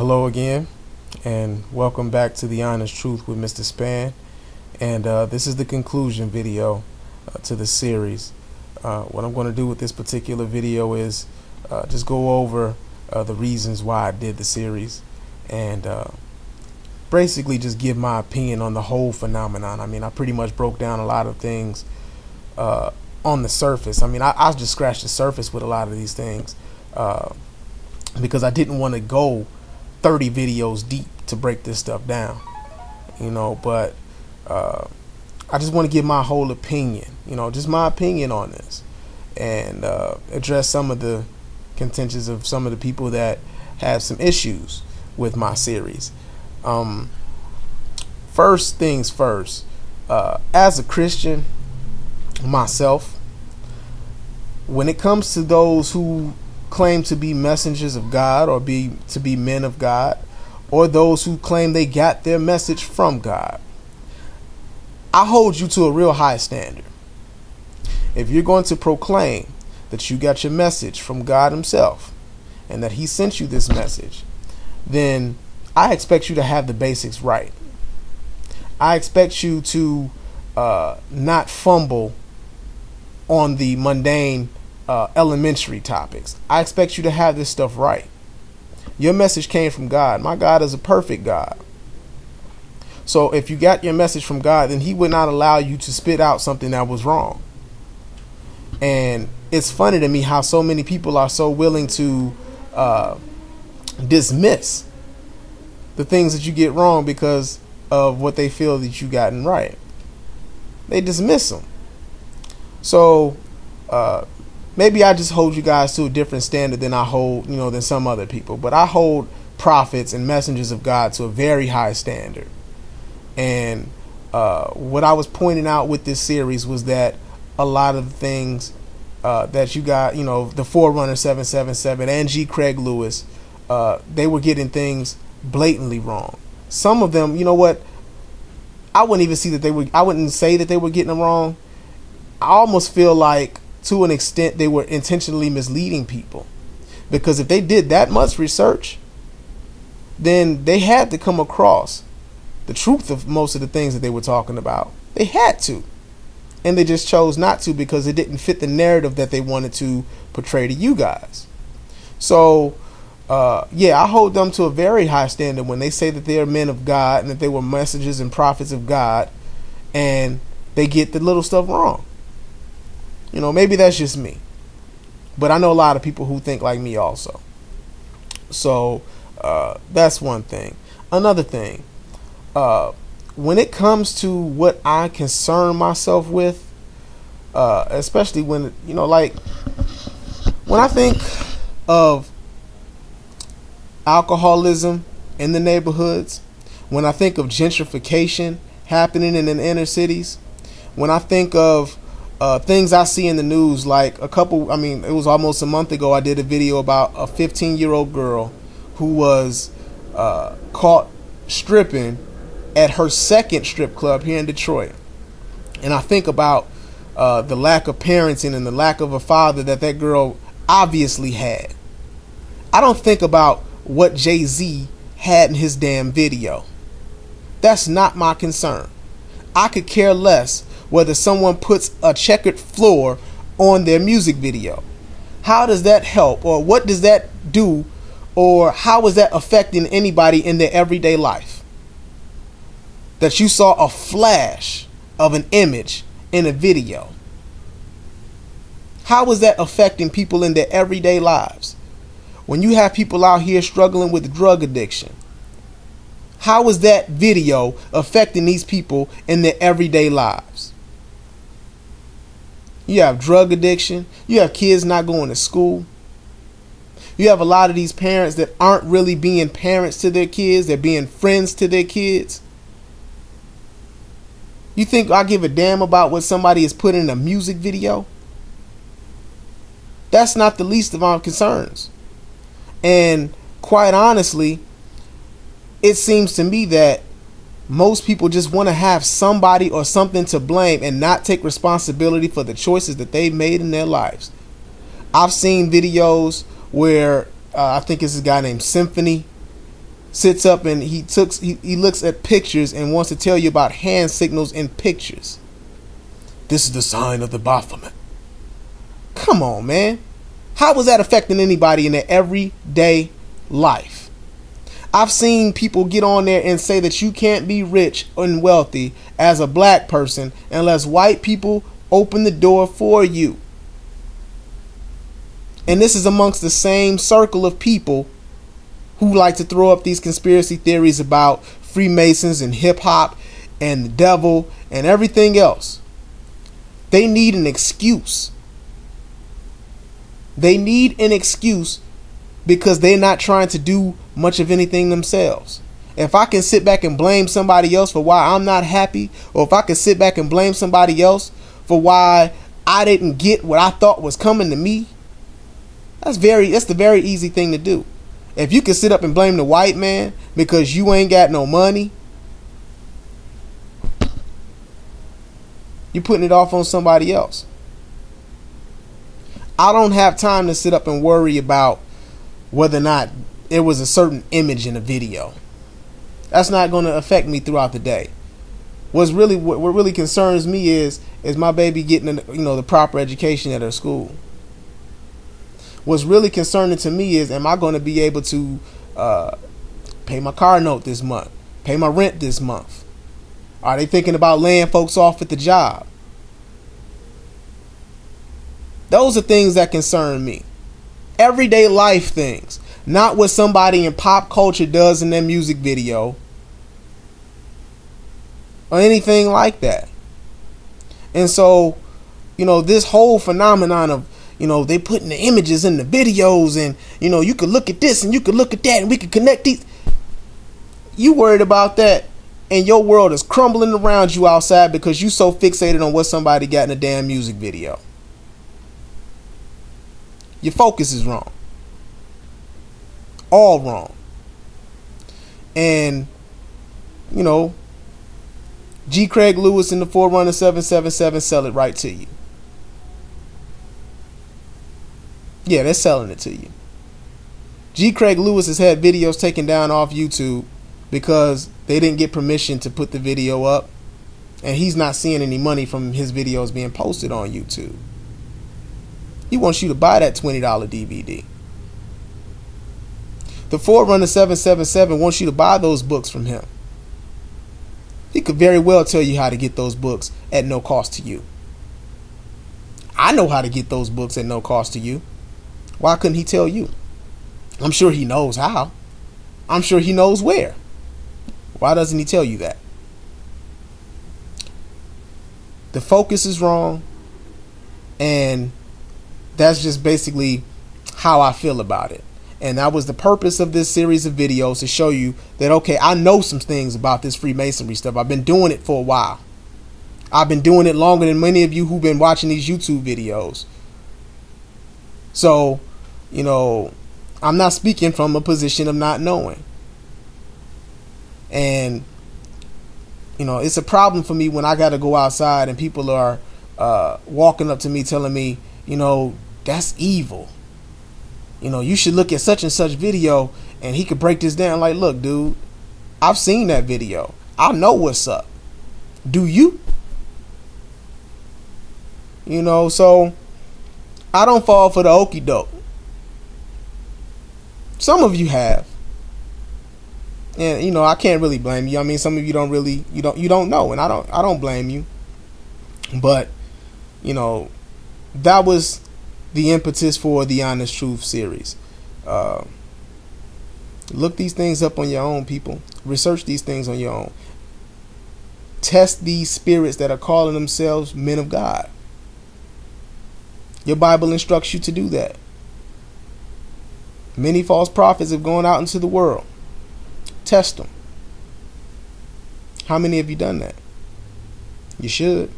Hello again, and welcome back to The Honest Truth with Mr. Spann. And this is the conclusion video to the series. What I'm going to do with this particular video is just go over the reasons why I did the series, and basically just give my opinion on the whole phenomenon. I mean, I pretty much broke down a lot of things on the surface. I mean, I just scratched the surface with a lot of these things because I didn't want to go 30 videos deep to break this stuff down, but I just want to give my whole opinion, just my opinion on this, and address some of the contentions of some of the people that have some issues with my series. First things first, as a Christian myself, when it comes to those who claim to be messengers of God or to be men of God, or those who claim they got their message from God, I hold you to a real high standard. If you're going to proclaim that you got your message from God himself and that he sent you this message, then I expect you to have the basics right. I expect you to not fumble on the mundane elementary topics. I expect you to have this stuff right. Your message came from God. My God is a perfect God. So if you got your message from God, then he would not allow you to spit out something that was wrong. And it's funny to me how so many people are so willing to dismiss the things that you get wrong because of what they feel that you gotten right. They dismiss them. So maybe I just hold you guys to a different standard than I hold, than some other people. But I hold prophets and messengers of God to a very high standard. And what I was pointing out with this series was that a lot of the things that you got, the Forerunner 777 and G. Craig Lewis, they were getting things blatantly wrong. Some of them, I wouldn't say that they were getting them wrong. I almost feel like, to an extent, they were intentionally misleading people, because if they did that much research, then they had to come across the truth of most of the things that they were talking about. They had to, and they just chose not to because it didn't fit the narrative that they wanted to portray to you guys. So I hold them to a very high standard when they say that they are men of God and that they were messengers and prophets of God, and they get the little stuff wrong. Maybe that's just me, but I know a lot of people who think like me also. So that's one thing. Another thing, when it comes to what I concern myself with, especially when, when I think of alcoholism in the neighborhoods, when I think of gentrification happening in the inner cities, when I think of things I see in the news, like it was almost a month ago, I did a video about a 15-year-old girl who was caught stripping at her second strip club here in Detroit. And I think about the lack of parenting and the lack of a father that girl obviously had. I don't think about what Jay-Z had in his damn video. That's not my concern. I could care less whether someone puts a checkered floor on their music video. How does that help, or what does that do, or how is that affecting anybody in their everyday life? That you saw a flash of an image in a video. How is that affecting people in their everyday lives? When you have people out here struggling with drug addiction, how is that video affecting these people in their everyday lives? You have drug addiction. You have kids not going to school. You have a lot of these parents that aren't really being parents to their kids. They're being friends to their kids. You think I give a damn about what somebody is putting in a music video? That's not the least of our concerns. And quite honestly, it seems to me that most people just want to have somebody or something to blame and not take responsibility for the choices that they've made in their lives. I've seen videos where I think it's a guy named Symphony sits up and he looks at pictures and wants to tell you about hand signals in pictures. This is the sign of the Baphomet. Come on, man. How was that affecting anybody in their everyday life? I've seen people get on there and say that you can't be rich and wealthy as a black person unless white people open the door for you. And this is amongst the same circle of people who like to throw up these conspiracy theories about Freemasons and hip hop and the devil and everything else. They need an excuse. They need an excuse because they're not trying to do much of anything themselves. If I can sit back and blame somebody else for why I'm not happy, or if I can sit back and blame somebody else for why I didn't get what I thought was coming to me, that's the very easy thing to do. If you can sit up and blame the white man because you ain't got no money, you're putting it off on somebody else. I don't have time to sit up and worry about whether or not it was a certain image in a video. That's not going to affect me throughout the day. What really concerns me is my baby getting the proper education at her school. What's really concerning to me is, am I going to be able to pay my car note this month, pay my rent this month? Are they thinking about laying folks off at the job? Those are things that concern me. Everyday life things, not what somebody in pop culture does in their music video or anything like that. And so, this whole phenomenon of, they putting the images in the videos and, you could look at this and you could look at that and we could connect these. You worried about that and your world is crumbling around you outside because you so fixated on what somebody got in a damn music video. Your focus is wrong. All wrong. And, G. Craig Lewis and the Forerunner 777 sell it right to you. Yeah, they're selling it to you. G. Craig Lewis has had videos taken down off YouTube because they didn't get permission to put the video up. And he's not seeing any money from his videos being posted on YouTube. He wants you to buy that $20 DVD. The Forerunner 777 wants you to buy those books from him. He could very well tell you how to get those books at no cost to you. I know how to get those books at no cost to you. Why couldn't he tell you? I'm sure he knows how. I'm sure he knows where. Why doesn't he tell you that? The focus is wrong, and that's just basically how I feel about it. And that was the purpose of this series of videos, to show you that, okay, I know some things about this Freemasonry stuff. I've been doing it for a while. I've been doing it longer than many of you who've been watching these YouTube videos. So, I'm not speaking from a position of not knowing. And, it's a problem for me when I got to go outside and people are walking up to me telling me, that's evil. You should look at such and such video and he could break this down. Like, look, dude, I've seen that video. I know what's up. Do you? So I don't fall for the okie doke. Some of you have. And I can't really blame you. I mean, some of you don't really, you don't know, and I don't blame you. But, that was the impetus for the Honest Truth series. Look these things up on your own, people. Research these things on your own. Test these spirits that are calling themselves men of God. Your Bible instructs you to do that. Many false prophets have gone out into the world. Test them. How many have you done that? You should.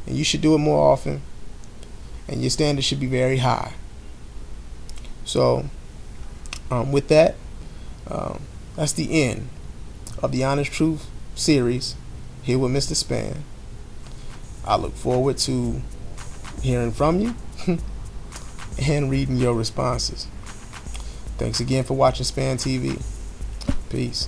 And you should do it more often. And your standards should be very high. So, with that, that's the end of the Honest Truth series here with Mr. Spann. I look forward to hearing from you and reading your responses. Thanks again for watching Spann TV. Peace.